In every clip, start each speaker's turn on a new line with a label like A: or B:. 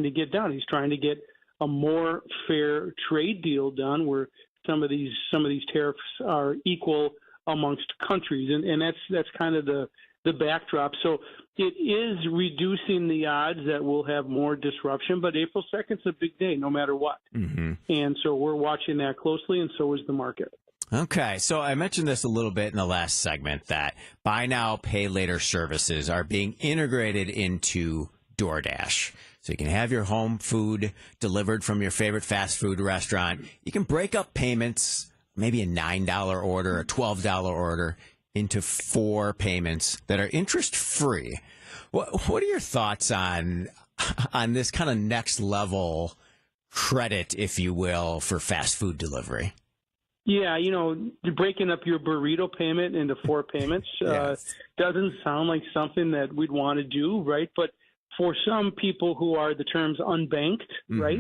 A: to get done. He's trying to get a more fair trade deal done where some of these tariffs are equal amongst countries, and that's kind of the backdrop. So it is reducing the odds that we'll have more disruption, but April 2nd is a big day no matter what. Mm-hmm. And so we're watching that closely, and so is the market.
B: Okay, so I mentioned this a little bit in the last segment that buy now, pay later services are being integrated into DoorDash. So you can have your home food delivered from your favorite fast food restaurant. You can break up payments, maybe a $9 order, a $12 order, into 4 payments that are interest-free. What are your thoughts on this kind of next level credit, if you will, for fast food delivery?
A: Yeah, breaking up your burrito payment into 4 payments doesn't sound like something that we'd want to do, right? But for some people who are, the term's unbanked, mm-hmm. right?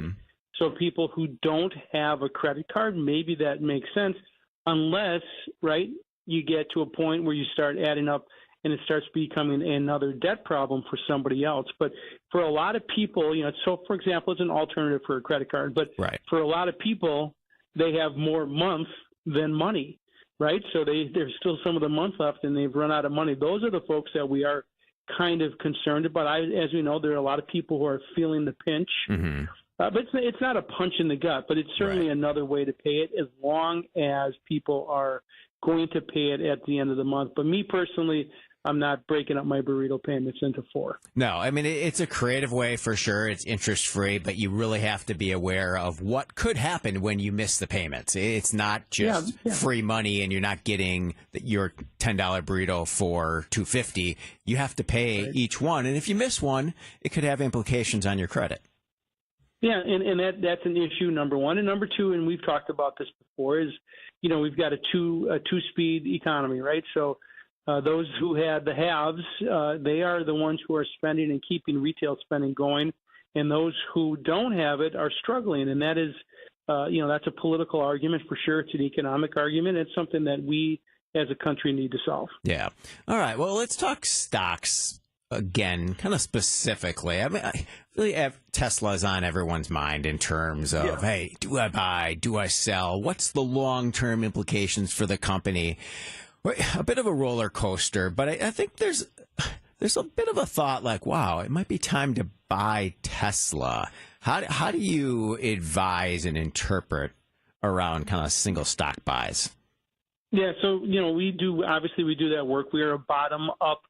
A: So people who don't have a credit card, maybe that makes sense, unless, right, you get to a point where you start adding up and it starts becoming another debt problem for somebody else. But for a lot of people, so for example, it's an alternative for a credit card, but right. For a lot of people, they have more months than money, right? So there's still some of the month left and they've run out of money. Those are the folks that we are kind of concerned about. As we know, there are a lot of people who are feeling the pinch. Mm-hmm. But it's not a punch in the gut, but it's certainly right. Another way to pay it as long as people are going to pay it at the end of the month. But me personally, I'm not breaking up my burrito payments into 4. No,
B: I mean, it's a creative way for sure. It's interest-free, but you really have to be aware of what could happen when you miss the payments. It's not just free money and you're not getting your $10 burrito for $2.50. You have to pay right. each one. And if you miss one, it could have implications on your credit.
A: Yeah, and that's an issue, number one. And number two, and we've talked about this before, is, we've got a two-speed economy, right? So those who had the haves, they are the ones who are spending and keeping retail spending going. And those who don't have it are struggling. And that is, that's a political argument for sure. It's an economic argument. It's something that we as a country need to solve.
B: Yeah. All right. Well, let's talk stocks again, kind of specifically. I mean, I really have Tesla's on everyone's mind in terms of, hey, do I buy? Do I sell? What's the long-term implications for the company? A bit of a roller coaster, but I think there's a bit of a thought like, wow, it might be time to buy Tesla. How do you advise and interpret around kind of single stock buys?
A: Yeah, so, we do that work. We are a bottom-up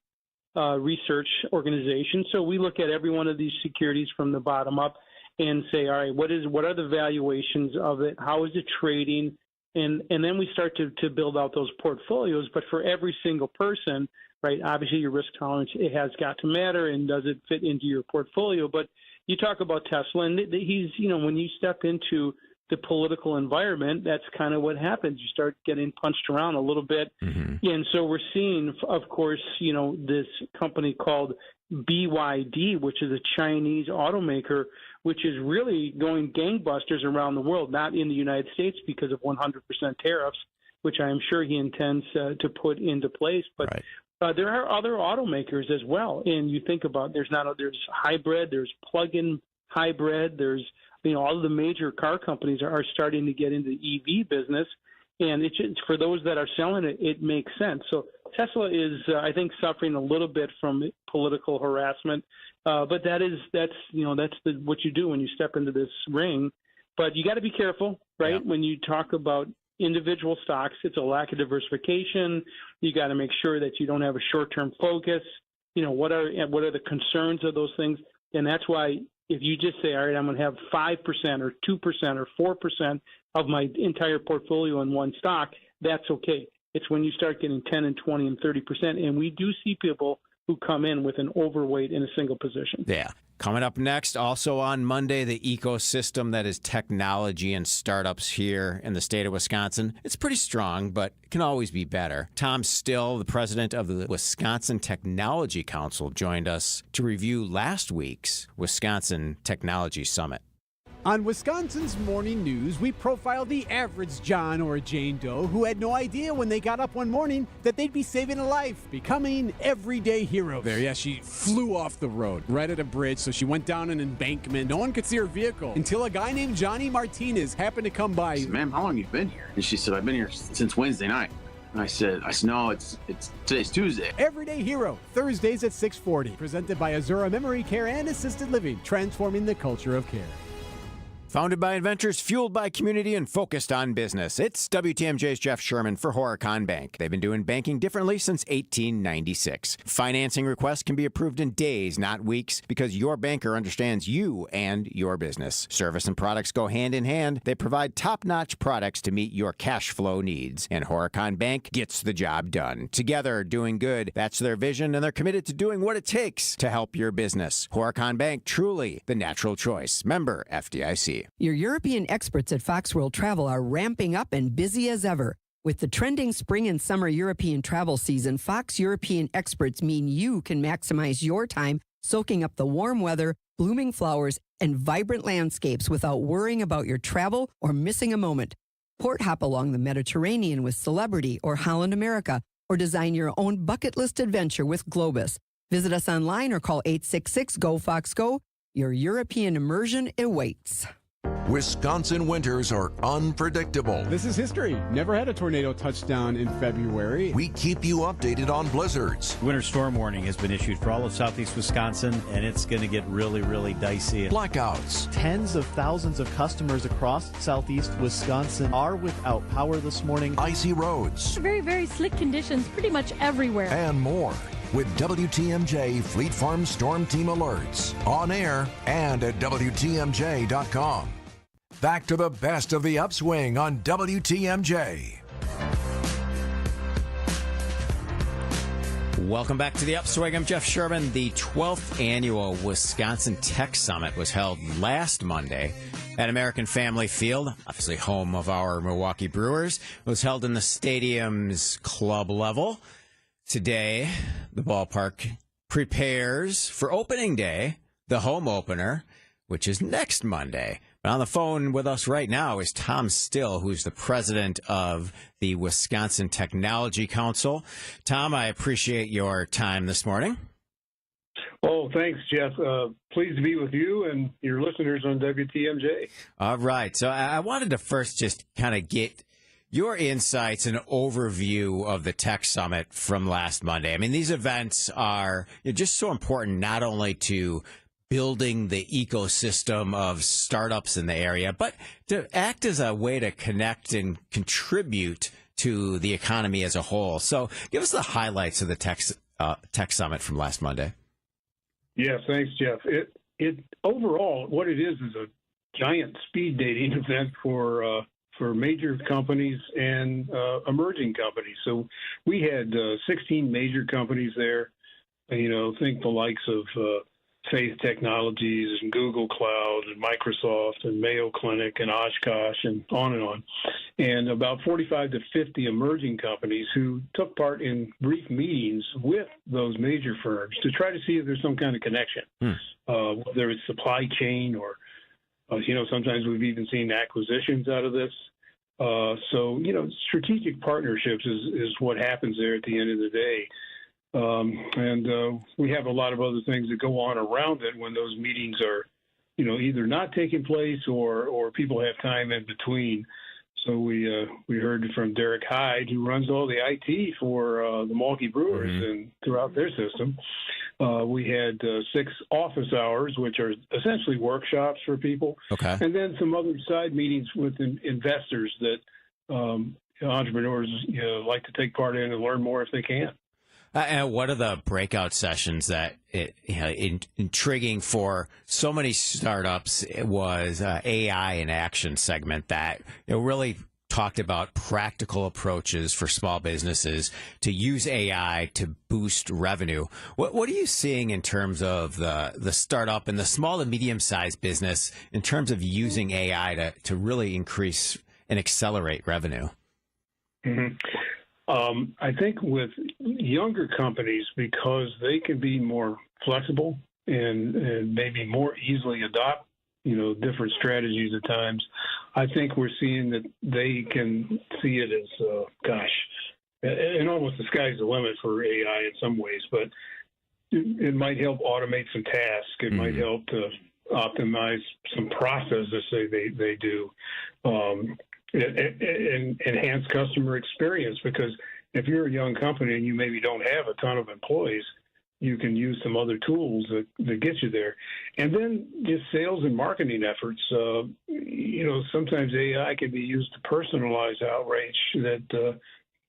A: research organization. So we look at every one of these securities from the bottom up and say, all right, what are the valuations of it? How is it trading? And then we start to build out those portfolios. But for every single person, right, obviously your risk tolerance, it has got to matter, and does it fit into your portfolio? But you talk about Tesla, and he's, when you step into the political environment, that's kind of what happens. You start getting punched around a little bit. Mm-hmm. And so we're seeing, of course, this company called BYD, which is a Chinese automaker, which is really going gangbusters around the world, not in the United States because of 100% tariffs, which I am sure he intends to put into place. But right. There are other automakers as well. And you think about, there's hybrid, there's plug-in hybrid, there's all of the major car companies are starting to get into the EV business, and it's for those that are selling it, it makes sense. So Tesla is, I think, suffering a little bit from political harassment, but that's what you do when you step into this ring. But you got to be careful, right? Yeah. When you talk about individual stocks, it's a lack of diversification. You got to make sure that you don't have a short-term focus. What are the concerns of those things, and that's why. If you just say, all right, I'm going to have 5% or 2% or 4% of my entire portfolio in one stock, that's okay. It's when you start getting 10 and 20 and 30%. And we do see people who come in with an overweight in a single position.
B: Yeah. Coming up next, also on Monday, the ecosystem that is technology and startups here in the state of Wisconsin. It's pretty strong, but it can always be better. Tom Still, the president of the Wisconsin Technology Council, joined us to review last week's Wisconsin Technology Summit.
C: On Wisconsin's Morning News, we profile the average John or Jane Doe who had no idea when they got up one morning that they'd be saving a life, becoming everyday heroes.
D: She flew off the road right at a bridge, so she went down an embankment. No one could see her vehicle until a guy named Johnny Martinez happened to come by.
E: I said, "Ma'am, how long have you been here?" And she said, "I've been here since Wednesday night." And I said, "No, it's today's Tuesday."
C: Everyday Hero, Thursdays at 6:40. Presented by Azura Memory Care and Assisted Living, transforming the culture of care.
B: Founded by inventors, fueled by community, and focused on business. It's WTMJ's Jeff Sherman for Horicon Bank. They've been doing banking differently since 1896. Financing requests can be approved in days, not weeks, because your banker understands you and your business. Service and products go hand in hand. They provide top-notch products to meet your cash flow needs. And Horicon Bank gets the job done. Together, doing good. That's their vision, and they're committed to doing what it takes to help your business. Horicon Bank, truly the natural choice. Member FDIC.
F: Your European experts at Fox World Travel are ramping up and busy as ever. With the trending spring and summer European travel season, Fox European experts mean you can maximize your time soaking up the warm weather, blooming flowers, and vibrant landscapes without worrying about your travel or missing a moment. Port hop along the Mediterranean with Celebrity or Holland America, or design your own bucket list adventure with Globus. Visit us online or call 866-GO-FOX-GO. Your European immersion awaits.
G: Wisconsin winters are unpredictable.
D: This is history. Never had a tornado touchdown in February.
G: We keep you updated on blizzards.
H: Winter storm warning has been issued for all of southeast Wisconsin, and it's going to get really, really dicey.
G: Blackouts.
I: Tens of thousands of customers across southeast Wisconsin are without power this morning.
G: Icy roads.
J: Very, very slick conditions pretty much everywhere.
G: And more. With WTMJ Fleet Farm Storm Team alerts on air and at WTMJ.com. Back to the best of the upswing on WTMJ.
B: Welcome back to the Upswing. I'm Jeff Sherman. The 12th annual Wisconsin Tech Summit was held last Monday at American Family Field, obviously home of our Milwaukee Brewers. It was held in the stadium's club level. Today, the ballpark prepares for opening day, the home opener, which is next Monday. But on the phone with us right now is Tom Still, who's the president of the Wisconsin Technology Council. Tom, I appreciate your time this morning.
K: Oh, thanks, Jeff. Pleased to be with you and your listeners on WTMJ.
B: All right. So I wanted to first just kind of get your insights and overview of the Tech Summit from last Monday. I mean, these events are just so important, not only to building the ecosystem of startups in the area, but to act as a way to connect and contribute to the economy as a whole. So give us the highlights of the Tech Summit from last Monday.
K: Yes, thanks, Jeff. It overall, what it is a giant speed dating event for major companies and emerging companies. So we had 16 major companies there. Think the likes of Faith Technologies and Google Cloud and Microsoft and Mayo Clinic and Oshkosh and on, and about 45 to 50 emerging companies who took part in brief meetings with those major firms to try to see if there's some kind of connection, whether it's supply chain or, sometimes we've even seen acquisitions out of this. So strategic partnerships is what happens there at the end of the day. And we have a lot of other things that go on around it when those meetings are, either not taking place or people have time in between. So we heard from Derek Hyde, who runs all the IT for the Milwaukee Brewers and throughout their system. We had 6 office hours, which are essentially workshops for people.
B: Okay.
K: And then some other side meetings with investors that entrepreneurs like to take part in and learn more if they can.
B: And what are the breakout sessions that intriguing for so many startups? It was AI in Action segment that really talked about practical approaches for small businesses to use AI to boost revenue. What are you seeing in terms of the startup and the small to medium sized business in terms of using AI to really increase and accelerate revenue?
K: Mm-hmm. I think with younger companies, because they can be more flexible and maybe more easily adopt different strategies at times. I think we're seeing that they can see it as, and almost the sky's the limit for AI in some ways, but it might help automate some tasks. It might help to optimize some processes they do, and enhance customer experience, because if you're a young company and you maybe don't have a ton of employees, you can use some other tools that get you there. And then just sales and marketing efforts. Sometimes AI can be used to personalize outreach that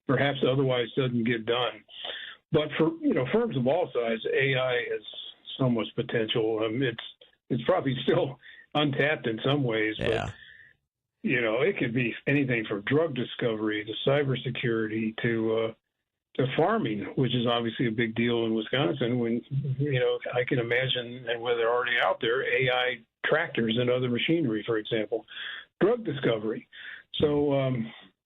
K: perhaps otherwise doesn't get done. But for firms of all sizes, AI has so much potential. It's probably still untapped in some ways, but it could be anything from drug discovery to cybersecurity to farming, which is obviously a big deal in Wisconsin. When I can imagine, and where they're already out there, AI tractors and other machinery, for example, drug discovery. So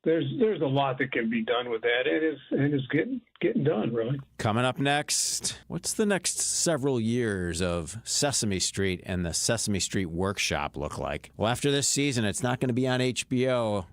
K: there's a lot that can be done with that, and it's getting done, really.
B: Coming up next, what's the next several years of Sesame Street and the Sesame Street Workshop look like? Well, after this season, it's not going to be on HBO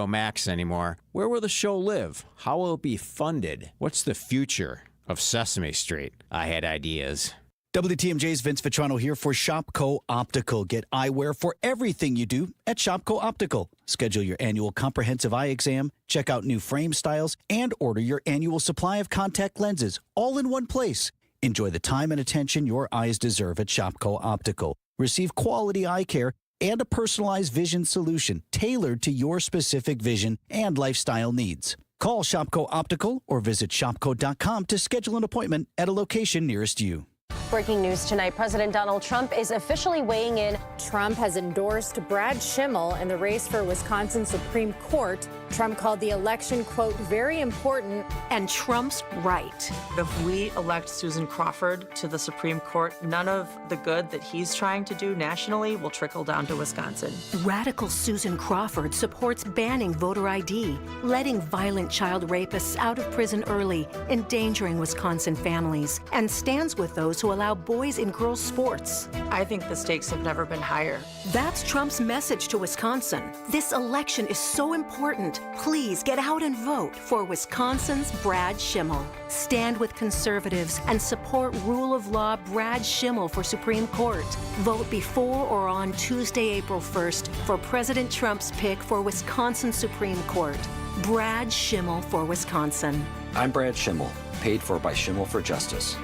B: Max anymore. Where will the show live? How will it be funded? What's the future of Sesame Street? I had ideas.
L: WTMJ's Vince Vitrano here for Shopco Optical. Get eyewear for everything you do at Shopco Optical. Schedule your annual comprehensive eye exam, check out new frame styles, and order your annual supply of contact lenses all in one place. Enjoy the time and attention your eyes deserve at Shopco Optical. Receive quality eye care and a personalized vision solution tailored to your specific vision and lifestyle needs. Call Shopco Optical or visit shopco.com to schedule an appointment at a location nearest you.
M: Breaking news tonight, President Donald Trump is officially weighing in.
N: Trump has endorsed Brad Schimmel in the race for Wisconsin Supreme Court. Trump called the election, quote, very important.
M: And Trump's right.
O: If we elect Susan Crawford to the Supreme Court, none of the good that he's trying to do nationally will trickle down to Wisconsin.
M: Radical Susan Crawford supports banning voter ID, letting violent child rapists out of prison early, endangering Wisconsin families, and stands with those who allow boys in girls' sports.
O: I think the stakes have never been higher.
M: That's Trump's message to Wisconsin. This election is so important. Please get out and vote for Wisconsin's Brad Schimmel. Stand with conservatives and support rule of law Brad Schimmel for Supreme Court. Vote before or on Tuesday, April 1st for President Trump's pick for Wisconsin Supreme Court. Brad Schimmel for Wisconsin.
P: I'm Brad Schimmel, paid for by Schimmel for Justice.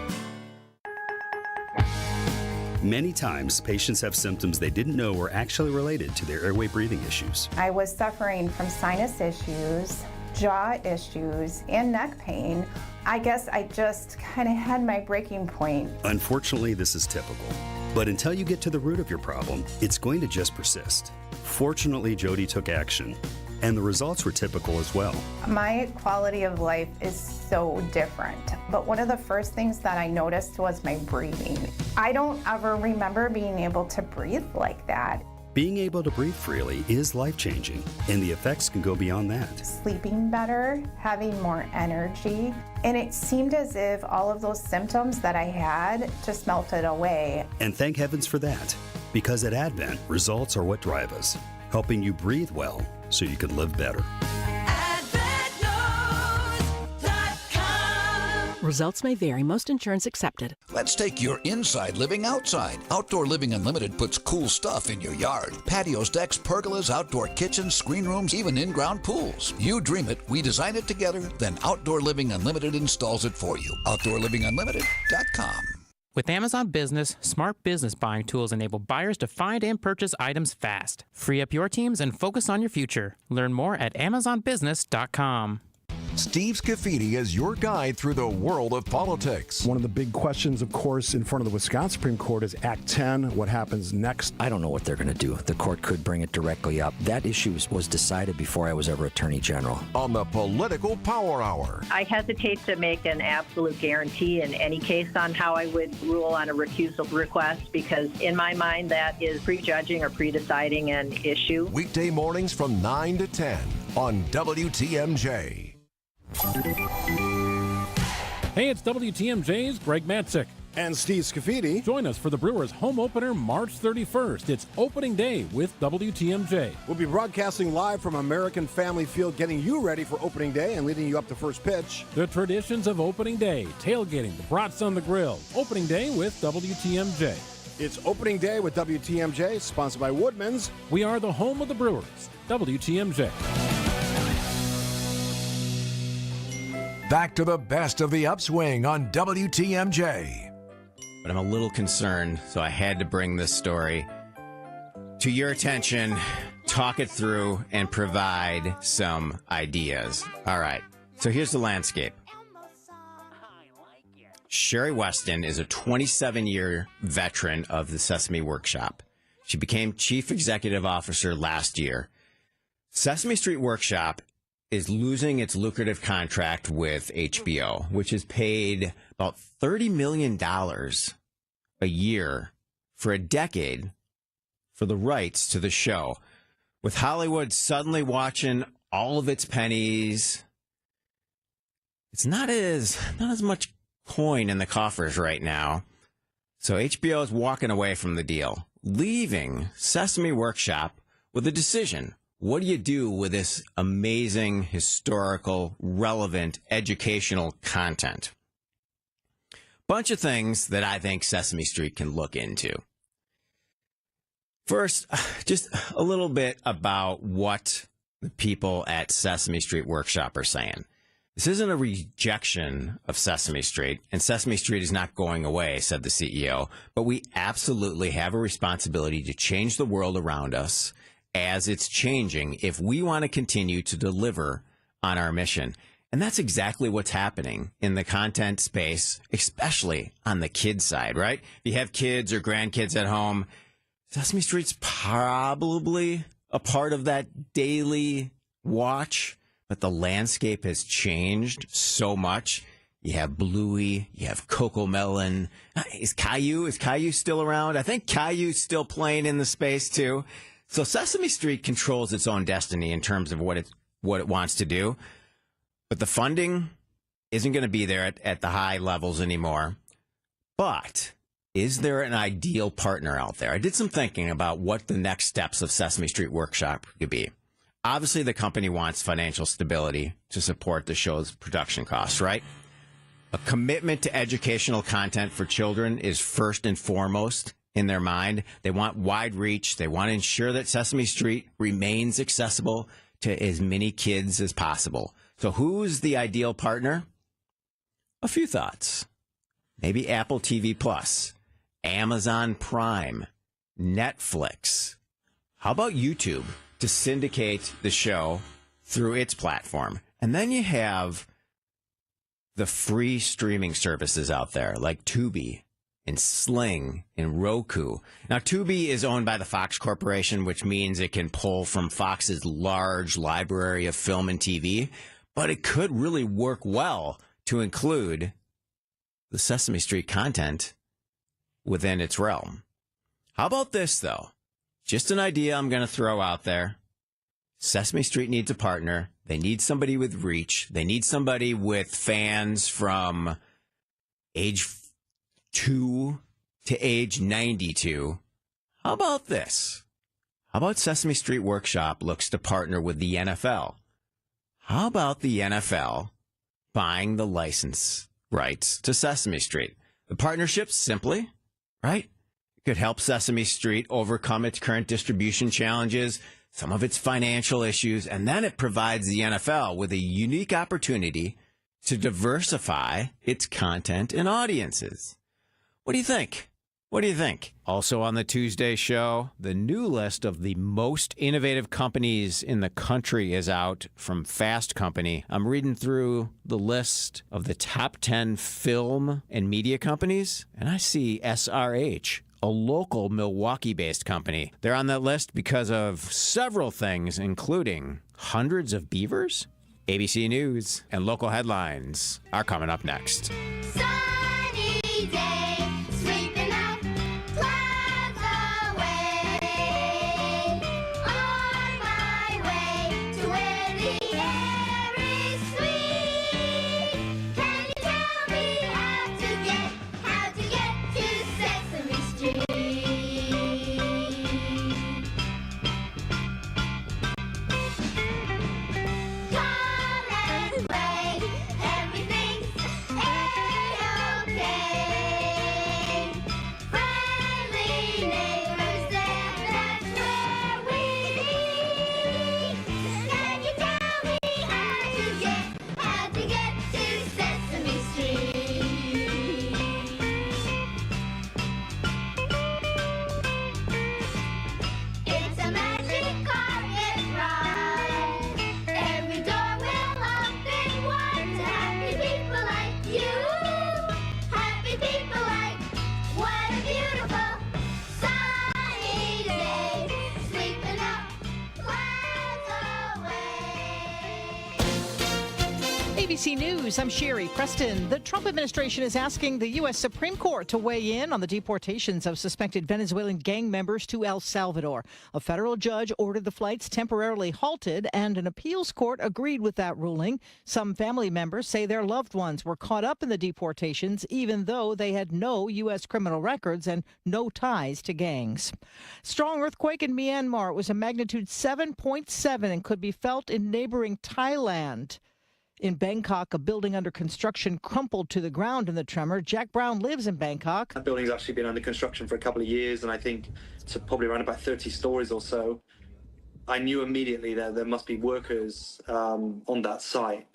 Q: Many times, patients have symptoms they didn't know were actually related to their airway breathing issues.
R: I was suffering from sinus issues, jaw issues, and neck pain. I guess I just kind of had my breaking point.
Q: Unfortunately, this is typical. But until you get to the root of your problem, it's going to just persist. Fortunately, Jody took action, and the results were typical as well.
R: My quality of life is so different, but one of the first things that I noticed was my breathing. I don't ever remember being able to breathe like that.
Q: Being able to breathe freely is life-changing, and the effects can go beyond that.
R: Sleeping better, having more energy, and it seemed as if all of those symptoms that I had just melted away.
Q: And thank heavens for that, because at Advent, results are what drive us, helping you breathe well so you can live better.
S: Results may vary. Most insurance accepted.
G: Let's take your inside living outside. Outdoor Living Unlimited puts cool stuff in your yard. Patios, decks, pergolas, outdoor kitchens, screen rooms, even in-ground pools. You dream it, we design it together, then Outdoor Living Unlimited installs it for you. OutdoorLivingUnlimited.com.
T: With Amazon Business, smart business buying tools enable buyers to find and purchase items fast. Free up your teams and focus on your future. Learn more at AmazonBusiness.com.
G: Steve Scafidi is your guide through the world of politics.
U: One of the big questions, of course, in front of the Wisconsin Supreme Court is Act 10. What happens next?
P: I don't know what they're going to do. The court could bring it directly up. That issue was decided before I was ever Attorney General.
G: On the Political Power Hour.
V: I hesitate to make an absolute guarantee in any case on how I would rule on a recusal request because in my mind that is prejudging or predeciding an issue.
G: Weekday mornings from 9 to 10 on WTMJ.
W: Hey, it's WTMJ's Greg Matzik.
U: And Steve Scafidi.
A: Join us for the Brewers home opener March 31st. It's opening day with WTMJ.
U: We'll be broadcasting live from American Family Field, getting you ready for opening day and leading you up to first pitch.
A: The traditions of opening day, tailgating, the brats on the grill. Opening day with WTMJ.
U: It's opening day with WTMJ, sponsored by Woodman's.
A: We are the home of the Brewers. WTMJ.
G: Back to the best of the Upswing on WTMJ.
B: But I'm a little concerned, so I had to bring this story to your attention, talk it through, and provide some ideas. All right, so here's the landscape. Sherry Weston is a 27-year veteran of the Sesame Workshop. She became Chief Executive Officer last year. Sesame Street Workshop is losing its lucrative contract with HBO, which has paid about $30 million a year for a decade for the rights to the show. With Hollywood suddenly watching all of its pennies, it's not as much coin in the coffers right now. So HBO is walking away from the deal, leaving Sesame Workshop with a decision. What do you do with this amazing, historical, relevant, educational content? Bunch of things that I think Sesame Street can look into. First, just a little bit about what the people at Sesame Street Workshop are saying. This isn't a rejection of Sesame Street, and Sesame Street is not going away, said the CEO, but we absolutely have a responsibility to change the world around us as it's changing if we want to continue to deliver on our mission. And that's exactly what's happening in the content space, especially on the kids side, right? If you have kids or grandkids at home, Sesame Street's probably a part of that daily watch, but the landscape has changed so much. You have Bluey, you have Coco Melon. Is Caillou still around? I think Caillou's still playing in the space too. So Sesame Street controls its own destiny in terms of what it wants to do. But the funding isn't going to be there at the high levels anymore. But is there an ideal partner out there? I did some thinking about what the next steps of Sesame Street Workshop could be. Obviously, the company wants financial stability to support the show's production costs, right? A commitment to educational content for children is first and foremost in their mind. They want wide reach. They want to ensure that Sesame Street remains accessible to as many kids as possible. So who's the ideal partner? A few thoughts. Maybe Apple TV Plus, Amazon Prime, Netflix. How about YouTube to syndicate the show through its platform? And then you have the free streaming services out there like Tubi and Sling and Roku. Now, Tubi is owned by the Fox Corporation, which means it can pull from Fox's large library of film and TV, but it could really work well to include the Sesame Street content within its realm. How about this, though? Just an idea I'm going to throw out there. Sesame Street needs a partner. They need somebody with reach. They need somebody with fans from age 2 to age 92. How about this? How about Sesame Street Workshop looks to partner with the NFL? How about the NFL buying the license rights to Sesame Street? The partnership simply, right? It could help Sesame Street overcome its current distribution challenges, some of its financial issues, and then it provides the NFL with a unique opportunity to diversify its content and audiences. What do you think? What do you think? Also on the Tuesday show, the new list of the most innovative companies in the country is out from Fast Company. I'm reading through the list of the top 10 film and media companies, and I see SRH, a local Milwaukee-based company. They're on that list because of several things, including hundreds of beavers. ABC News and local headlines are coming up next.
E: Sunny day, sweeping out clouds away. On my way to where the air is sweet. Can you tell me how to get
C: ABC News, I'm Sherry Preston. The Trump administration is asking the U.S. Supreme Court to weigh in on the deportations of suspected Venezuelan gang members to El Salvador. A federal judge ordered the flights temporarily halted, and an appeals court agreed with that ruling. Some family members say their loved ones were caught up in the deportations, even though they had no U.S. criminal records and no ties to gangs. Strong earthquake in Myanmar. It was a magnitude 7.7 and could be felt in neighboring Thailand. In Bangkok, a building under construction crumpled to the ground in the tremor. Jack Brown lives in Bangkok.
F: That building's actually been under construction for a couple of years, and I think it's probably around about 30 stories or so. I knew immediately that there must be workers on that site,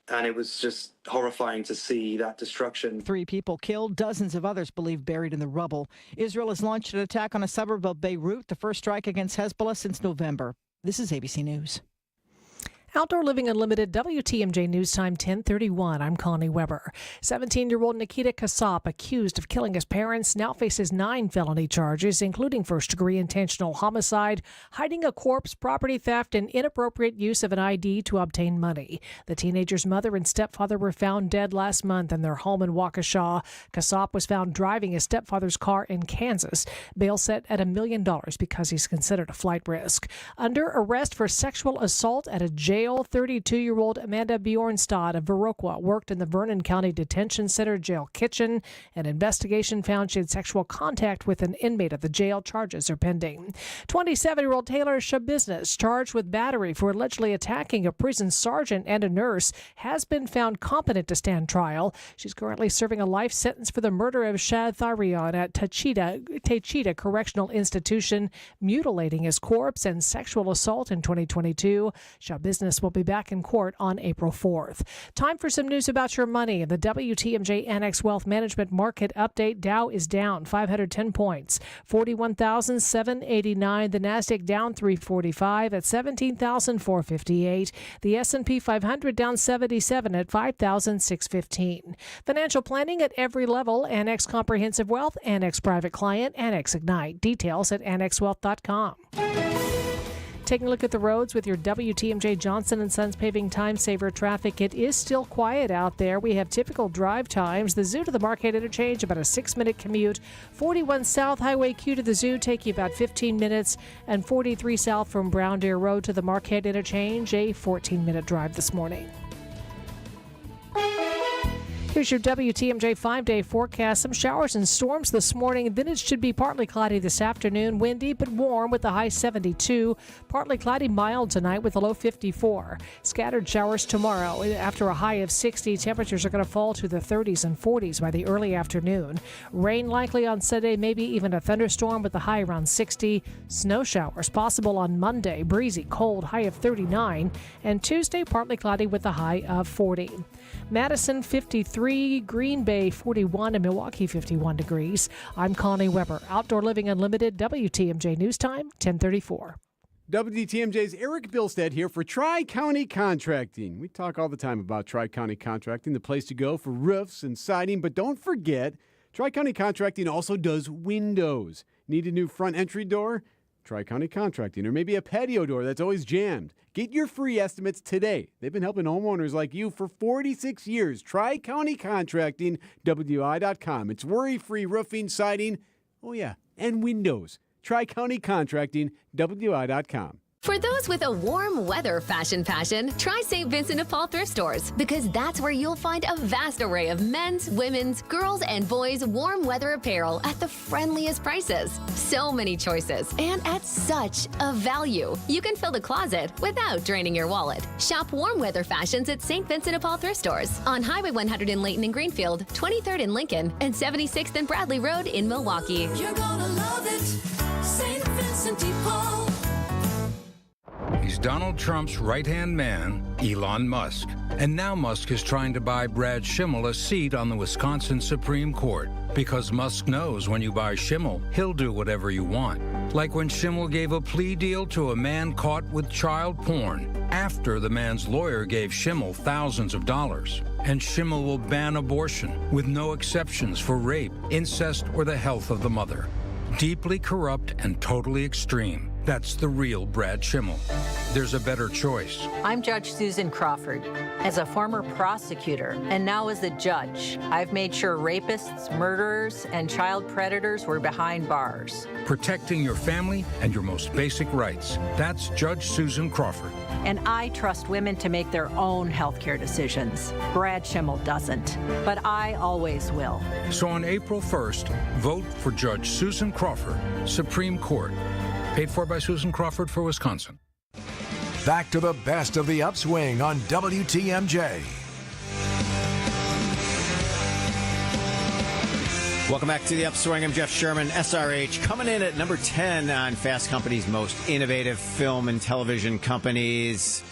F: and it was just horrifying to see that destruction.
C: 3 people killed, dozens of others believed buried in the rubble. Israel has launched an attack on a suburb of Beirut, the first strike against Hezbollah since November. This is ABC News.
W: Outdoor Living Unlimited, WTMJ News Time 10:31. I'm Connie Weber. 17-year-old Nikita Kasap, accused of killing his parents, now faces 9 felony charges, including first-degree intentional homicide, hiding a corpse, property theft, and inappropriate use of an ID to obtain money. The teenager's mother and stepfather were found dead last month in their home in Waukesha. Kasap was found driving his stepfather's car in Kansas. Bail set at $1 million because he's considered a flight risk. Under arrest for sexual assault at a jail, 32-year-old Amanda Bjornstad of Viroqua worked in the Vernon County Detention Center jail kitchen. An investigation found she had sexual contact with an inmate at the jail. Charges are pending. 27-year-old Taylor Shabiznes, charged with battery for allegedly attacking a prison sergeant and a nurse, has been found competent to stand trial. She's currently serving a life sentence for the murder of Shad Tharion at Techita Correctional Institution, mutilating his corpse, and sexual assault in 2022. Shabiznes will be back in court on April 4th. Time for some news about your money. The WTMJ Annex Wealth Management Market Update. Dow is down 510 points, 41,789. The Nasdaq down 345 at 17,458. The S&P 500 down 77 at 5,615. Financial planning at every level. Annex Comprehensive Wealth, Annex Private Client, Annex Ignite. Details at annexwealth.com. Taking a look at the roads with your WTMJ Johnson & Sons Paving Time Saver traffic. It is still quiet out there. We have typical drive times. The Zoo to the Marquette Interchange, about a 6-minute commute. 41 South Highway Q to the Zoo take you about 15 minutes. And 43 South from Brown Deer Road to the Marquette Interchange, a 14-minute drive this morning. Here's your WTMJ 5-day forecast. Some showers and storms this morning. Then it should be partly cloudy this afternoon. Windy but warm with a high 72. Partly cloudy, mild tonight with a low 54. Scattered showers tomorrow. After a high of 60, temperatures are going to fall to the 30s and 40s by the early afternoon. Rain likely on Sunday, maybe even a thunderstorm with a high around 60. Snow showers possible on Monday. Breezy, cold, high of 39. And Tuesday, partly cloudy with a high of 40. Madison 53, Green Bay 41, and Milwaukee 51 degrees. I'm Connie Weber. Outdoor Living Unlimited, WTMJ News Time, 10:34.
D: WTMJ's Eric Bilstead here for Tri-County Contracting. We talk all the time about Tri-County Contracting, the place to go for roofs and siding, but don't forget, Tri-County Contracting also does windows. Need a new front entry door? Tri-County Contracting, or maybe a patio door that's always jammed. Get your free estimates today. They've been helping homeowners like you for 46 years. Tri-County Contracting, WI.com. It's worry-free roofing, siding, and windows. Tri-County Contracting, WI.com.
X: For those with a warm weather fashion passion, try St. Vincent de Paul thrift stores, because that's where you'll find a vast array of men's, women's, girls, and boys' warm weather apparel at the friendliest prices. So many choices, and at such a value. You can fill the closet without draining your wallet. Shop warm weather fashions at St. Vincent de Paul thrift stores on Highway 100 in Layton and Greenfield, 23rd in Lincoln, and 76th and Bradley Road in Milwaukee.
E: You're gonna love it, St. Vincent de Paul.
Y: He's Donald Trump's right-hand man, Elon Musk. And now Musk is trying to buy Brad Schimmel a seat on the Wisconsin Supreme Court. Because Musk knows when you buy Schimmel, he'll do whatever you want. Like when Schimmel gave a plea deal to a man caught with child porn, after the man's lawyer gave Schimmel thousands of dollars. And Schimmel will ban abortion, with no exceptions for rape, incest, or the health of the mother. Deeply corrupt and totally extreme. That's the real Brad Schimmel. There's a better choice.
H: I'm Judge Susan Crawford. As a former prosecutor and now as a judge, I've made sure rapists, murderers, and child predators were behind bars.
Y: Protecting your family and your most basic rights. That's Judge Susan Crawford.
H: And I trust women to make their own healthcare decisions. Brad Schimmel doesn't, but I always will.
Y: So on April 1st, vote for Judge Susan Crawford, Supreme Court. Paid for by Susan Crawford for Wisconsin.
G: Back to the best of the Upswing on WTMJ.
B: Welcome back to the Upswing. I'm Jeff Sherman. SRH coming in at number 10 on Fast Company's most innovative film and television companies.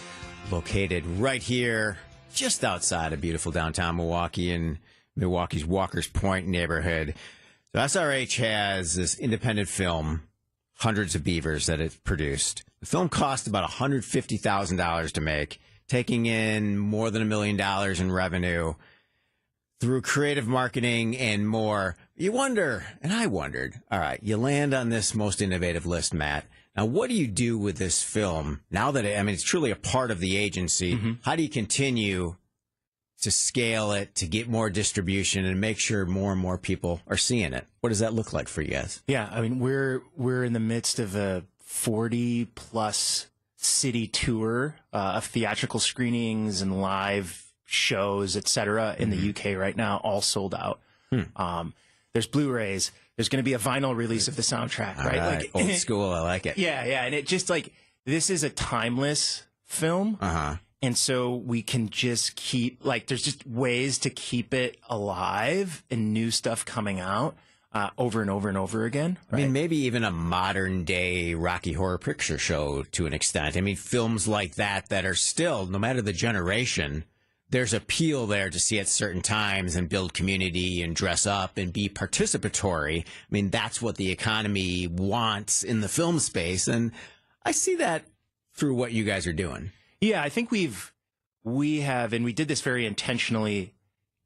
B: Located right here, just outside of beautiful downtown Milwaukee in Milwaukee's Walker's Point neighborhood. So SRH has this independent film, Hundreds of Beavers, that it's produced. The film cost about $150,000 to make, taking in more than $1 million in revenue through creative marketing and more. You wonder, and I wondered, all right, you land on this most innovative list, Matt. Now, what do you do with this film now that it's truly a part of the agency? Mm-hmm. How do you continue to scale it, to get more distribution, and make sure more and more people are seeing it? What does that look like for you guys?
I: Yeah, I mean, we're in the midst of a 40-plus city tour of theatrical screenings and live shows, et cetera, in the UK right now, all sold out. There's Blu-rays. There's going to be a vinyl release of the soundtrack, right?
B: Like, old school, I like it.
I: Yeah, and it just this is a timeless film.
B: Uh-huh.
I: And so we can just keep, there's just ways to keep it alive and new stuff coming out over and over and over again. Right?
B: I mean, maybe even a modern day Rocky Horror Picture Show to an extent. I mean, films like that are still, no matter the generation, there's appeal there to see at certain times and build community and dress up and be participatory. I mean, that's what the economy wants in the film space. And I see that through what you guys are doing.
I: Yeah, I think we have, and we did this very intentionally,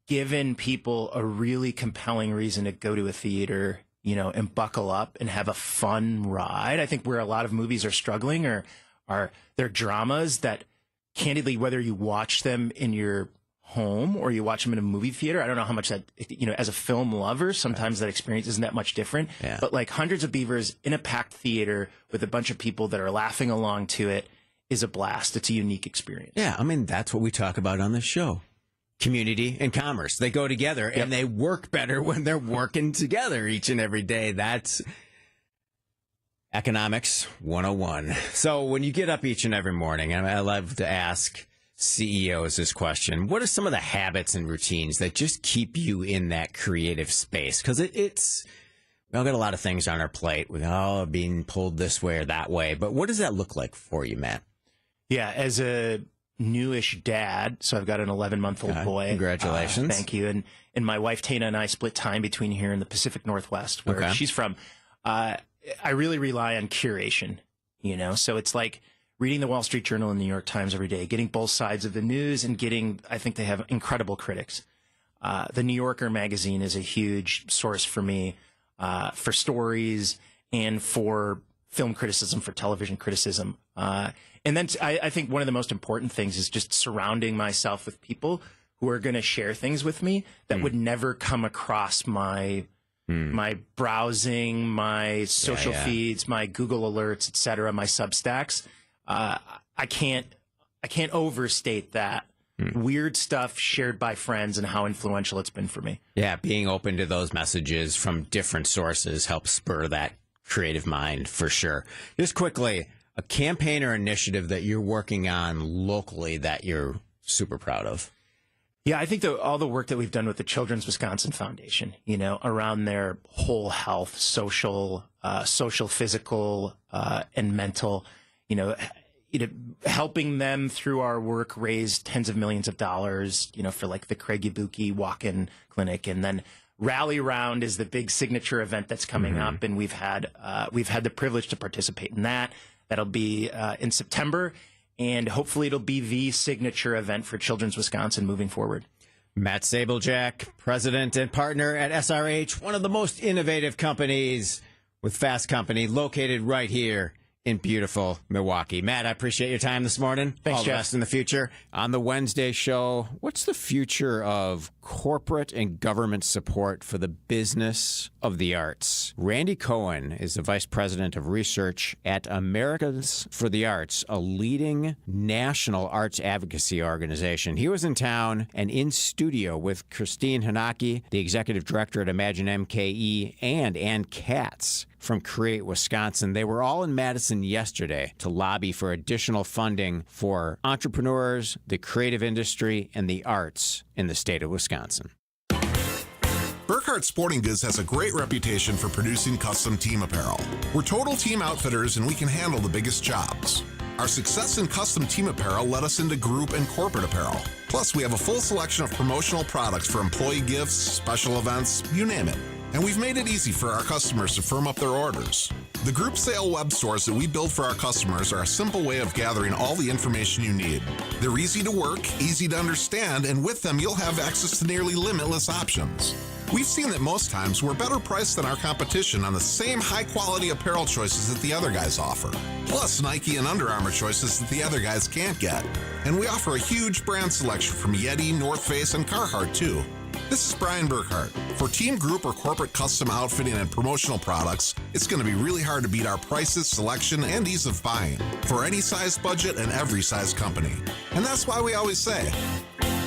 I: given people a really compelling reason to go to a theater, and buckle up and have a fun ride. I think where a lot of movies are struggling are they're dramas that, candidly, whether you watch them in your home or you watch them in a movie theater, I don't know how much that, as a film lover, sometimes that experience isn't that much different.
B: Yeah.
I: But Hundreds of Beavers in a packed theater with a bunch of people that are laughing along to it is a blast. It's a unique experience.
B: Yeah, I mean, that's what we talk about on this show. Community and commerce. They go together, and they work better when they're working together each and every day. That's Economics 101. So when you get up each and every morning, and I love to ask CEOs this question, what are some of the habits and routines that just keep you in that creative space? Because it's we all got a lot of things on our plate. We're all being pulled this way or that way. But what does that look like for you, Matt?
I: Yeah, as a newish dad, so I've got an 11-month-old boy.
B: Congratulations.
I: Thank you. And my wife, Tana, and I split time between here and the Pacific Northwest, where she's from. I really rely on curation, So it's like reading the Wall Street Journal and the New York Times every day, getting both sides of the news and I think they have incredible critics. The New Yorker magazine is a huge source for me for stories and for film criticism, for television criticism. And then I think one of the most important things is just surrounding myself with people who are going to share things with me that would never come across my browsing, my social feeds, my Google alerts, et cetera, my Substacks. I can't overstate that. Weird stuff shared by friends and how influential it's been for me.
B: Yeah, being open to those messages from different sources helps spur that creative mind for sure. Just quickly, a campaign or initiative that you're working on locally that you're super proud of?
I: Yeah, I think all the work that we've done with the Children's Wisconsin Foundation, around their whole health, social, physical, and mental, helping them through our work raise tens of millions of dollars, for the Craig Yabuki walk-in clinic, and then Rally Round is the big signature event that's coming up, and we've had the privilege to participate in that. That'll be in September, and hopefully it'll be the signature event for Children's Wisconsin moving forward.
B: Matt Sabeljack, president and partner at SRH, one of the most innovative companies with Fast Company, located right here in beautiful Milwaukee. Matt, I appreciate your time this morning.
I: Thanks,
B: All the
I: Jeff.
B: best in the future. On the Wednesday show, what's the future of corporate and government support for the business of the arts? Randy Cohen is the Vice President of Research at Americans for the Arts, a leading national arts advocacy organization. He was in town and in studio with Christine Hanaki, the Executive Director at Imagine MKE, and Ann Katz from Create Wisconsin. They were all in Madison yesterday to lobby for additional funding for entrepreneurs, the creative industry, and the arts in the state of Wisconsin.
J: Burkhart Sporting Goods has a great reputation for producing custom team apparel. We're total team outfitters and we can handle the biggest jobs. Our success in custom team apparel led us into group and corporate apparel. Plus, we have a full selection of promotional products for employee gifts, special events, you name it. And we've made it easy for our customers to firm up their orders. The group sale web stores that we build for our customers are a simple way of gathering all the information you need. They're easy to work, easy to understand, and with them you'll have access to nearly limitless options. We've seen that most times we're better priced than our competition on the same high-quality apparel choices that the other guys offer. Plus Nike and Under Armour choices that the other guys can't get. And we offer a huge brand selection from Yeti, North Face, and Carhartt too. This is Brian Burkhart. For team, group, or corporate custom outfitting and promotional products, it's going to be really hard to beat our prices, selection, and ease of buying for any size budget and every size company. And that's why we always say,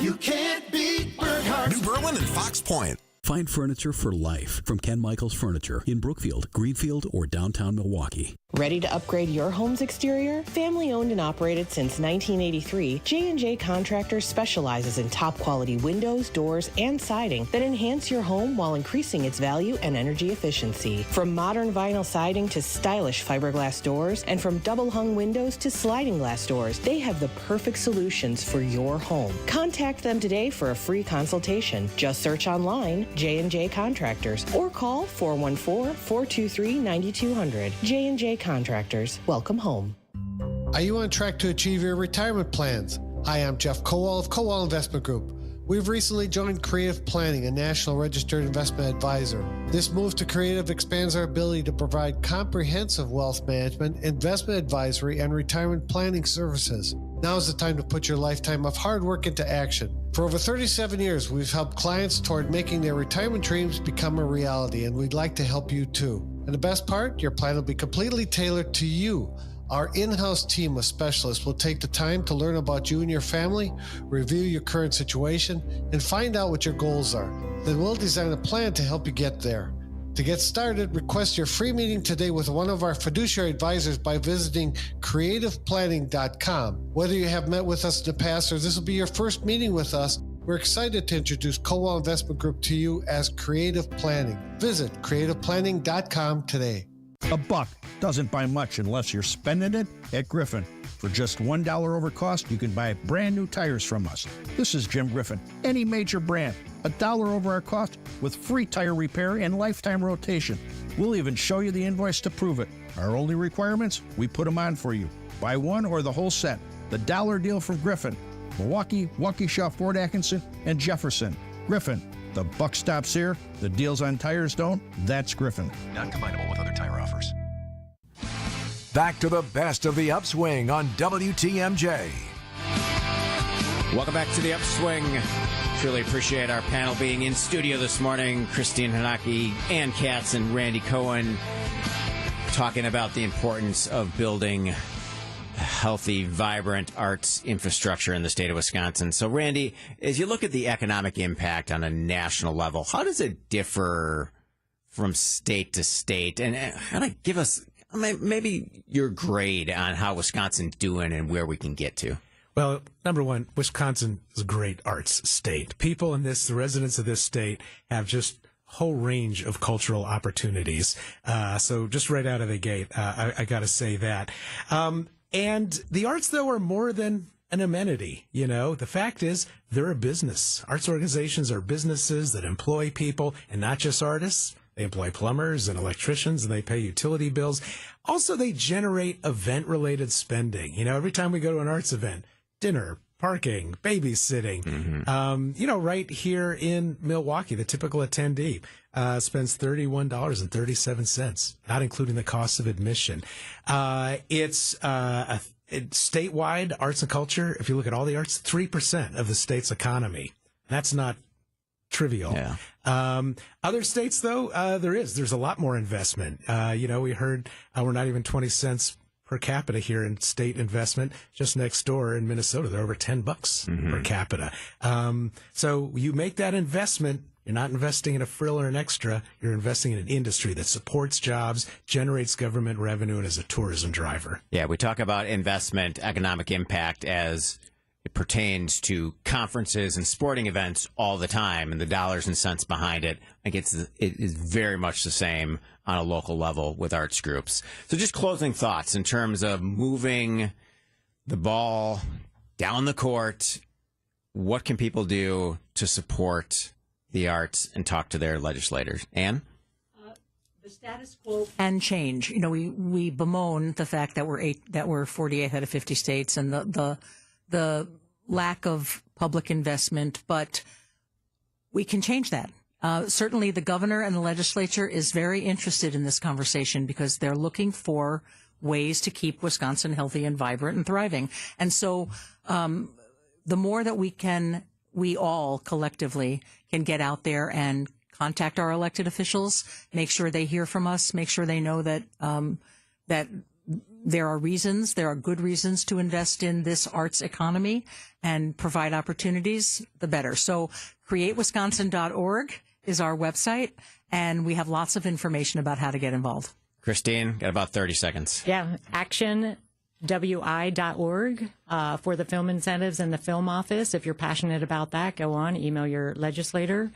J: you can't beat Burkhart. New Berlin and Fox Point.
K: Find furniture for life from Ken Michaels Furniture in Brookfield, Greenfield, or downtown Milwaukee.
L: Ready to upgrade your home's exterior? Family owned and operated since 1983, J&J Contractors specializes in top quality windows, doors, and siding that enhance your home while increasing its value and energy efficiency. From modern vinyl siding to stylish fiberglass doors, and from double hung windows to sliding glass doors, they have the perfect solutions for your home. Contact them today for a free consultation. Just search online J&J Contractors or call 414-423-9200. J&J Contractors. Welcome home.
N: Are you on track to achieve your retirement plans? Hi, I'm Jeff Kowal of Kowal Investment Group. We've recently joined Creative Planning, a national registered investment advisor. This move to Creative expands our ability to provide comprehensive wealth management, investment advisory, and retirement planning services. Now is the time to put your lifetime of hard work into action. For over 37 years, we've helped clients toward making their retirement dreams become a reality, and we'd like to help you too. And the best part, your plan will be completely tailored to you. Our in-house team of specialists will take the time to learn about you and your family, review your current situation, and find out what your goals are. Then we'll design a plan to help you get there. To get started, request your free meeting today with one of our fiduciary advisors by visiting creativeplanning.com. Whether you have met with us in the past or this will be your first meeting with us, we're excited to introduce Kowal Investment Group to you as Creative Planning. Visit creativeplanning.com today.
O: A buck doesn't buy much unless you're spending it at Griffin. For just $1 over cost, you can buy brand new tires from us. This is Jim Griffin. Any major brand, $1 over our cost with free tire repair and lifetime rotation. We'll even show you the invoice to prove it. Our only requirements, we put them on for you. Buy one or the whole set. The dollar deal from Griffin. Milwaukee, Waukesha, Fort Atkinson, and Jefferson. Griffin. The buck stops here. The deals on tires don't. That's Griffin.
G: Not combinable with other tire offers. Back to the best of the Upswing on WTMJ.
B: Welcome back to the Upswing. Truly appreciate our panel being in studio this morning. Christine Hanaki, Ann Katz, and Randy Cohen talking about the importance of building healthy, vibrant arts infrastructure in the state of Wisconsin. So, Randy, as you look at the economic impact on a national level, how does it differ from state to state? And kind of give us maybe your grade on how Wisconsin's doing and where we can get to.
Z: Well, number one, Wisconsin is a great arts state. People in this, the residents of this state, have just a whole range of cultural opportunities. So just right out of the gate, I got to say that. And the arts, though, are more than an amenity. You know, the fact is they're a business. Arts organizations are businesses that employ people, and not just artists. They employ plumbers and electricians, and they pay utility bills. Also, they generate event-related spending. You know, every time we go to an arts event, dinner, parking, babysitting. Right here in Milwaukee, the typical attendee spends $31.37, not including the cost of admission. It's statewide arts and culture. If you look at all the arts, 3% of the state's economy. That's not trivial.
B: Yeah.
Z: Other states, though, there's a lot more investment. We heard we're not even 20 cents per capita here in state investment. Just next door in Minnesota, they're over $10 per capita. So you make that investment. You're not investing in a frill or an extra. You're investing in an industry that supports jobs, generates government revenue, and is a tourism driver.
B: Yeah, we talk about investment, economic impact as it pertains to conferences and sporting events all the time, and the dollars and cents behind it. I think it is very much the same on a local level with arts groups. So just closing thoughts in terms of moving the ball down the court. What can people do to support the arts and talk to their legislators? Ann?
M: The status quo can change. We bemoan the fact that we're 48th out of 50 states and the lack of public investment, but we can change that. Certainly the governor and the legislature is very interested in this conversation because they're looking for ways to keep Wisconsin healthy and vibrant and thriving. And so the more that we all collectively can get out there and contact our elected officials, make sure they hear from us, make sure they know that there are good reasons to invest in this arts economy and provide opportunities, the better. So createwisconsin.org is our website, and we have lots of information about how to get involved.
B: Christine, got about 30 seconds.
P: Yeah, actionwi.org for the film incentives and the film office. If you're passionate about that, go on, email your legislator,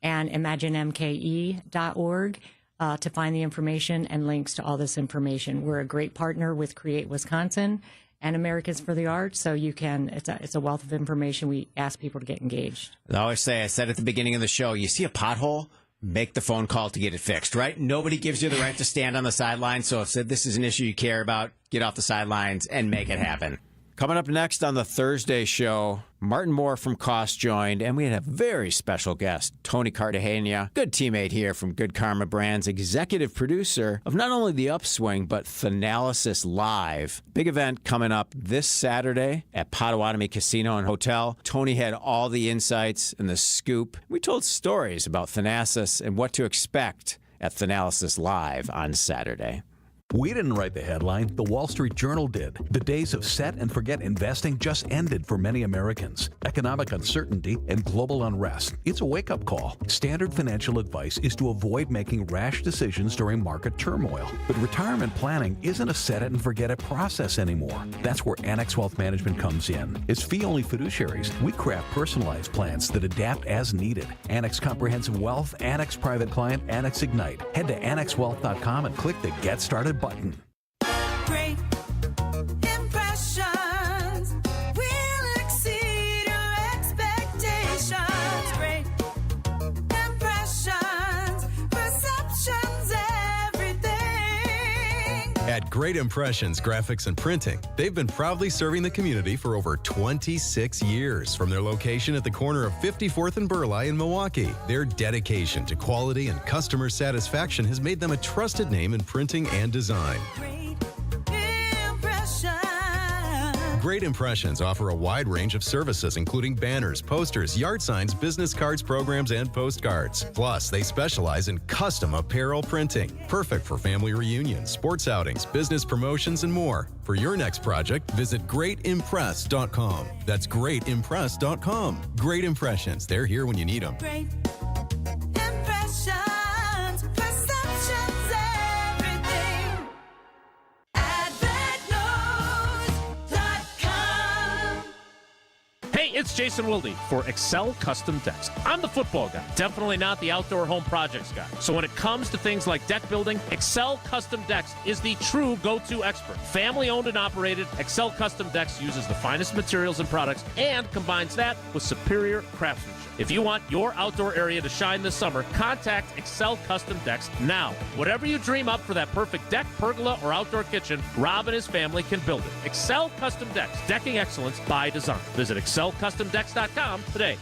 P: and imaginemke.org. To find the information and links to all this information. We're a great partner with Create Wisconsin and Americans for the Arts, so it's a wealth of information. We ask people to get engaged.
B: I always say, I said at the beginning of the show, you see a pothole, make the phone call to get it fixed, right? Nobody gives you the right to stand on the sidelines, so if this is an issue you care about, get off the sidelines and make it happen. Coming up next on the Thursday show, Martin Moore from Cost joined, and we had a very special guest, Tony Cartagena, good teammate here from Good Karma Brands, executive producer of not only The Upswing, but Thanalysis Live. Big event coming up this Saturday at Potawatomi Casino and Hotel. Tony had all the insights and the scoop. We told stories about Thanalysis and what to expect at Thanalysis Live on Saturday.
K: We didn't write the headline, the Wall Street Journal did. The days of set and forget investing just ended for many Americans. Economic uncertainty and global unrest. It's a wake-up call. Standard financial advice is to avoid making rash decisions during market turmoil. But retirement planning isn't a set it and forget it process anymore. That's where Annex Wealth Management comes in. As fee-only fiduciaries, we craft personalized plans that adapt as needed. Annex Comprehensive Wealth, Annex Private Client, Annex Ignite. Head to annexwealth.com and click the Get Started button.
E: Great impressions will exceed your expectations. Great impressions, perceptions, everything.
Q: At Great Impressions Graphics and Printing, they've been proudly serving the community for over 26 years. From their location at the corner of 54th and Burleigh in Milwaukee, their dedication to quality and customer satisfaction has made them a trusted name in printing and design. Great Impressions offer a wide range of services, including banners, posters, yard signs, business cards, programs, and postcards. Plus, they specialize in custom apparel printing, perfect for family reunions, sports outings, business promotions, and more. For your next project, visit greatimpress.com. That's greatimpress.com. Great Impressions. They're here when you need them.
E: Great impressions, perceptions, everything.
A: it's Jason Wilde for Excel Custom Decks. I'm the football guy, definitely not the outdoor home projects guy. So when it comes to things like deck building, Excel Custom Decks is the true go-to expert. Family owned and operated, Excel Custom Decks uses the finest materials and products and combines that with superior craftsmanship. If you want your outdoor area to shine this summer, contact Excel Custom Decks now. Whatever you dream up for that perfect deck, pergola, or outdoor kitchen, Rob and his family can build it. Excel Custom Decks, decking excellence by design. Visit excelcustomdecks.com today.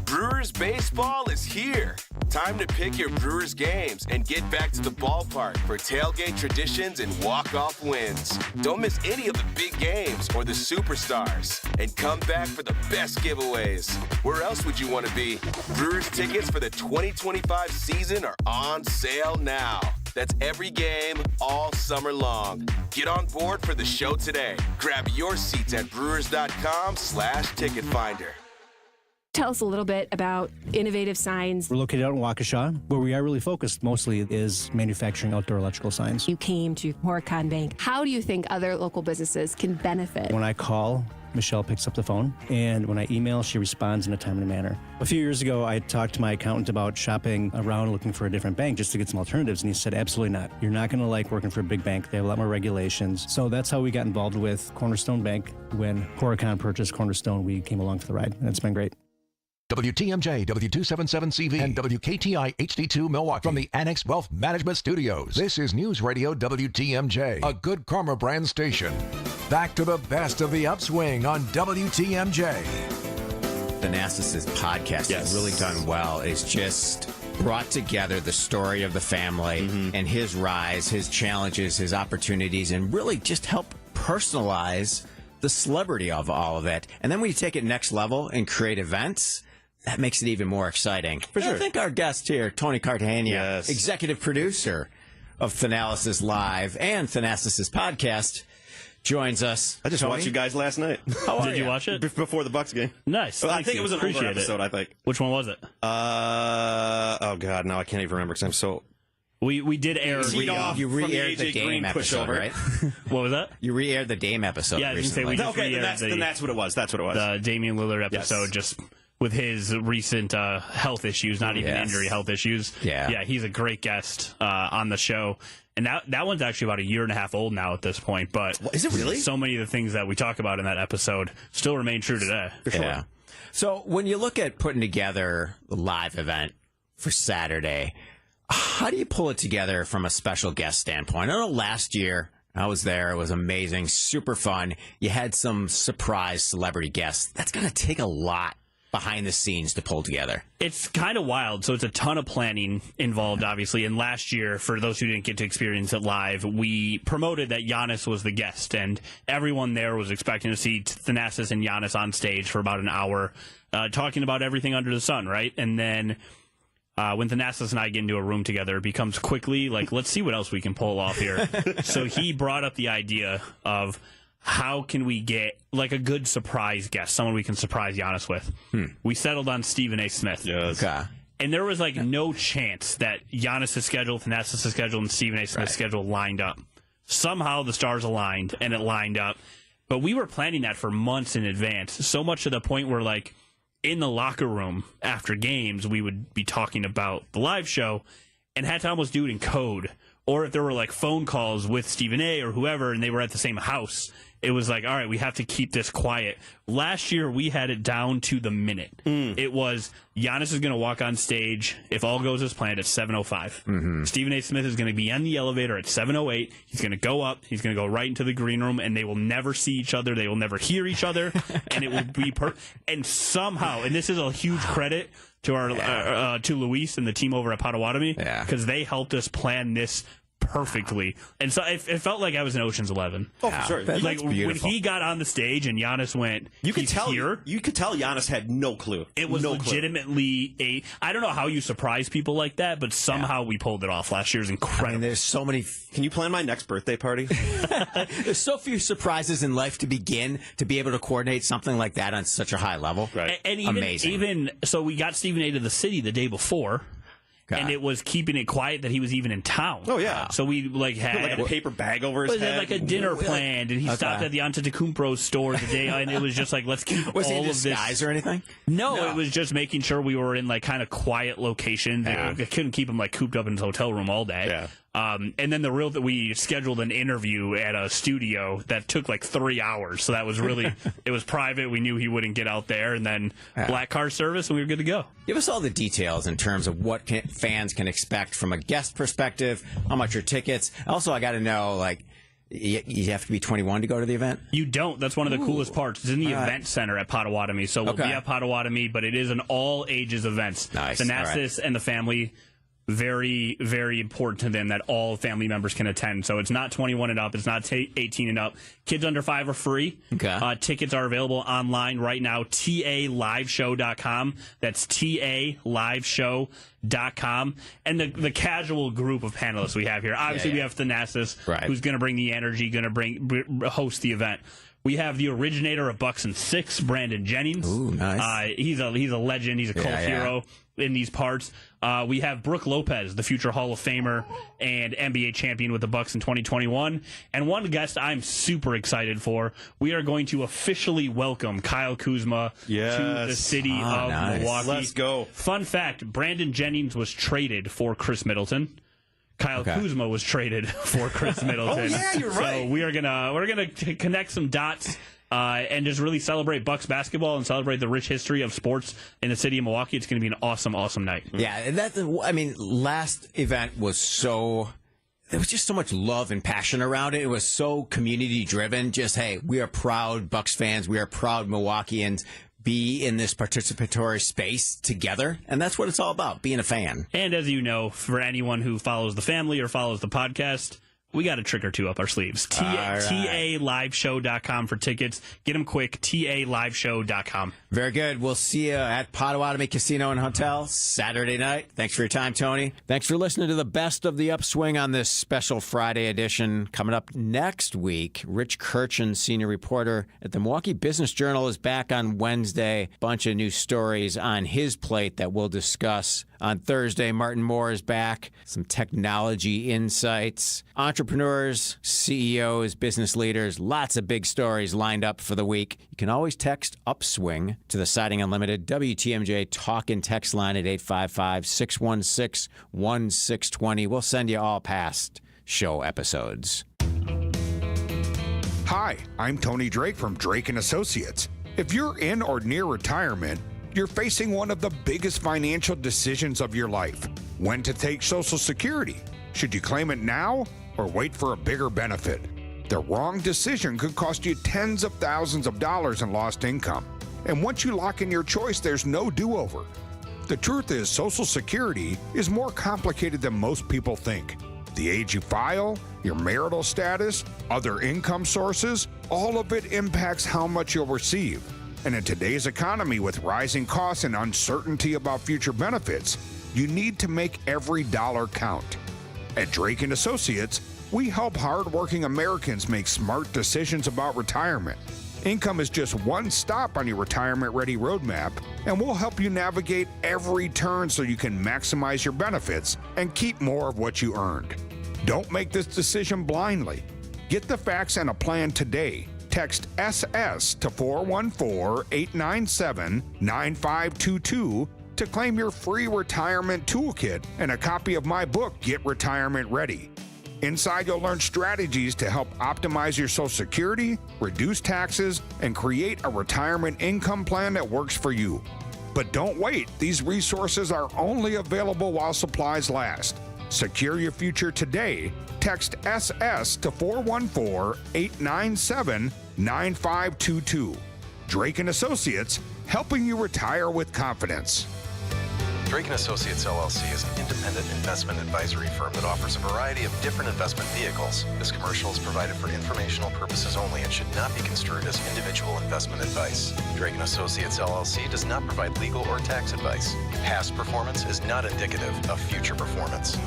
R: Brewers baseball is here. Time to pick your Brewers games and get back to the ballpark for tailgate traditions and walk-off wins. Don't miss any of the big games or the superstars. And come back for the best giveaways. Where else would you want to be? Brewers tickets for the 2025 season are on sale now. That's every game all summer long. Get on board for the show today. Grab your seats at brewers.com/ticket finder.
S: Tell us a little bit about Innovative Signs.
T: We're located out in Waukesha. Where we are really focused mostly is manufacturing outdoor electrical signs.
S: You came to Horicon Bank. How do you think other local businesses can benefit?
T: When I call, Michelle picks up the phone, and when I email, she responds in a timely manner. A few years ago, I talked to my accountant about shopping around looking for a different bank just to get some alternatives, and he said, absolutely not. You're not going to like working for a big bank. They have a lot more regulations. So that's how we got involved with Cornerstone Bank. When Horicon purchased Cornerstone, we came along for the ride, and it's been great.
G: WTMJ, W277CV, and WKTI HD2 Milwaukee from the Annex Wealth Management Studios. This is News Radio WTMJ, a Good Karma brand station. Back to the best of the Upswing on WTMJ.
B: Thanasis' podcast has really done well. It's just brought together the story of the family and his rise, his challenges, his opportunities, and really just help personalize the celebrity of all of it. And then when you take it next level and create events, that makes it even more exciting. For sure. I think our guest here, Tony Cartagena, executive producer of Thanasis Live and Thanasis' podcast, joins us.
U: I just watched you guys last night.
V: Did you watch it?
U: Before the Bucks game.
V: Nice.
U: Well, I think it was an older episode, I think.
V: Which one was it?
U: Oh, God, no, I can't even remember because I'm so...
V: We did air.
B: You re-aired the Dame episode, right?
V: What was that?
B: You re-aired the Dame episode.
V: Yeah, I was
B: recently.
V: say we just re-aired
U: then that's what it was. That's what it was.
V: The Damian Lillard episode, just with his recent health issues, not even injury, health issues. Yeah, he's a great guest on the show. And that one's actually about 1.5 years old now at this point. But
U: is it really?
V: So many of the things that we talk about in that episode still remain true today.
U: For sure.
B: Yeah. So when you look at putting together the live event for Saturday, how do you pull it together from a special guest standpoint? I know last year I was there. It was amazing, super fun. You had some surprise celebrity guests. That's going to take a lot behind the scenes to pull together.
V: It's kind of wild. So it's a ton of planning involved, obviously. And last year, for those who didn't get to experience it live, we promoted that Giannis was the guest. And everyone there was expecting to see Thanasis and Giannis on stage for about an hour talking about everything under the sun, right? And then when Thanasis and I get into a room together, it becomes quickly like, let's see what else we can pull off here. So he brought up the idea of how can we get like a good surprise guest, someone we can surprise Giannis with. We settled on Stephen A. Smith.
U: Yes.
V: Okay. And there was like no chance that Giannis' schedule, Thanasis' schedule, and Stephen A. Smith's schedule lined up. Somehow the stars aligned, and it lined up. But we were planning that for months in advance, so much to the point where like in the locker room after games, we would be talking about the live show and had to almost do it in code. Or if there were like phone calls with Stephen A. or whoever and they were at the same house, it was like, all right, we have to keep this quiet. Last year, we had it down to the minute. It was Giannis is going to walk on stage, if all goes as planned, at 7:05. Stephen A. Smith is going to be on the elevator at 7:08. He's going to go up. He's going to go right into the green room, and they will never see each other. They will never hear each other, and it will be and somehow, and this is a huge credit to our to Luis and the team over at Potawatomi, because they helped us plan this perfectly. And so it felt like I was in Ocean's 11.
U: Oh, for sure.
V: Like when he got on the stage and Giannis went,
U: you could tell
V: here.
U: You could tell Giannis had no clue.
V: It was legitimately I don't know how you surprise people like that, but somehow we pulled it off. Last year's incredible.
B: I mean, there's so many.
U: Can you plan my next birthday party?
B: There's so few surprises in life to begin to be able to coordinate something like that on such a high level.
U: Right.
V: And
B: amazing.
V: Even so, we got Stephen A. to the city the day before. and it was keeping it quiet that he was even in town.
U: Oh, yeah.
V: So we had
U: like a paper bag over his head.
V: Like a dinner planned, and he stopped at the Antetokounmpo store the day, and it was just like, let's keep
B: was
V: all
B: he in
V: of this.
B: disguise or anything?
V: No, it was just making sure we were in like kind of quiet locations. I couldn't keep him like cooped up in his hotel room all day.
U: Yeah.
V: And then we scheduled an interview at a studio that took like 3 hours. So that was really, it was private. We knew he wouldn't get out there. And then black car service, and we were good to go.
B: Give us all the details in terms of what fans can expect from a guest perspective, how much are tickets. Also, I got to know, like, you have to be 21 to go to the event?
V: You don't. That's one of the coolest parts. It's in the event center at Potawatomi. So we'll be at Potawatomi, but it is an all-ages event.
B: Nice.
V: Thanasis and the family, very, very important to them that all family members can attend. So it's not 21 and up. It's not 18 and up. Kids under 5 are free.
B: Okay.
V: Tickets are available online right now, taliveshow.com. That's taliveshow.com. And the casual group of panelists we have here. Obviously, we have Thanasis, who's going to bring the energy, going to host the event. We have the originator of Bucks and Six, Brandon Jennings.
B: Ooh, nice.
V: He's a legend. He's a cult hero in these parts. We have Brooke Lopez, the future Hall of Famer and NBA champion with the Bucks in 2021. And one guest I'm super excited for. We are going to officially welcome Kyle Kuzma to the city of Milwaukee.
U: Let's go.
V: Fun fact, Brandon Jennings was traded for Chris Middleton. Kyle Kuzma was traded for Chris Middleton.
U: Oh, yeah, you're right.
V: So we're gonna connect some dots and just really celebrate Bucks basketball and celebrate the rich history of sports in the city of Milwaukee. It's going to be an awesome, awesome night.
B: Yeah, last event was there was just so much love and passion around it. It was so community driven. Just, hey, we are proud Bucks fans. We are proud Milwaukeeans. Be in this participatory space together, and that's what it's all about, being a fan.
V: And as you know, for anyone who follows the family or follows the podcast, we got a trick or two up our sleeves. TALiveshow.com for tickets. Get them quick, TALiveshow.com.
B: Very good. We'll see you at Potawatomi Casino and Hotel Saturday night. Thanks for your time, Tony. Thanks for listening to the best of the Upswing on this special Friday edition. Coming up next week, Rich Kirchen, senior reporter at the Milwaukee Business Journal, is back on Wednesday. Bunch of new stories on his plate that we'll discuss. On Thursday, Martin Moore is back. Some technology insights. Entrepreneurs, CEOs, business leaders, lots of big stories lined up for the week. You can always text Upswing to the Siding Unlimited WTMJ talk and text line at 855-616-1620. We'll send you all past show episodes.
C: Hi, I'm Tony Drake from Drake & Associates. If you're in or near retirement, you're facing one of the biggest financial decisions of your life. When to take Social Security? Should you claim it now or wait for a bigger benefit? The wrong decision could cost you tens of thousands of dollars in lost income. And once you lock in your choice, there's no do-over. The truth is, Social Security is more complicated than most people think. The age you file, your marital status, other income sources, all of it impacts how much you'll receive. And in today's economy, with rising costs and uncertainty about future benefits, you need to make every dollar count. At Drake & Associates, we help hardworking Americans make smart decisions about retirement. Income is just one stop on your retirement-ready roadmap, and we'll help you navigate every turn so you can maximize your benefits and keep more of what you earned. Don't make this decision blindly. Get the facts and a plan today. Text SS to 414-897-9522 to claim your free retirement toolkit and a copy of my book, Get Retirement Ready. Inside, you'll learn strategies to help optimize your Social Security, reduce taxes, and create a retirement income plan that works for you. But don't wait. These resources are only available while supplies last. Secure your future today. Text SS to 414-897-9522. Drake & Associates, helping you retire with confidence.
Q: Drake & Associates LLC is an independent investment advisory firm that offers a variety of different investment vehicles. This commercial is provided for informational purposes only and should not be construed as individual investment advice. Drake & Associates LLC does not provide legal or tax advice. Past performance is not indicative of future performance.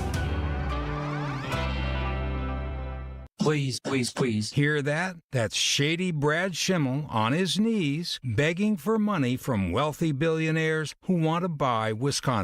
Y: Please, please, please. Hear that? That's shady Brad Schimmel on his knees begging for money from wealthy billionaires who want to buy Wisconsin.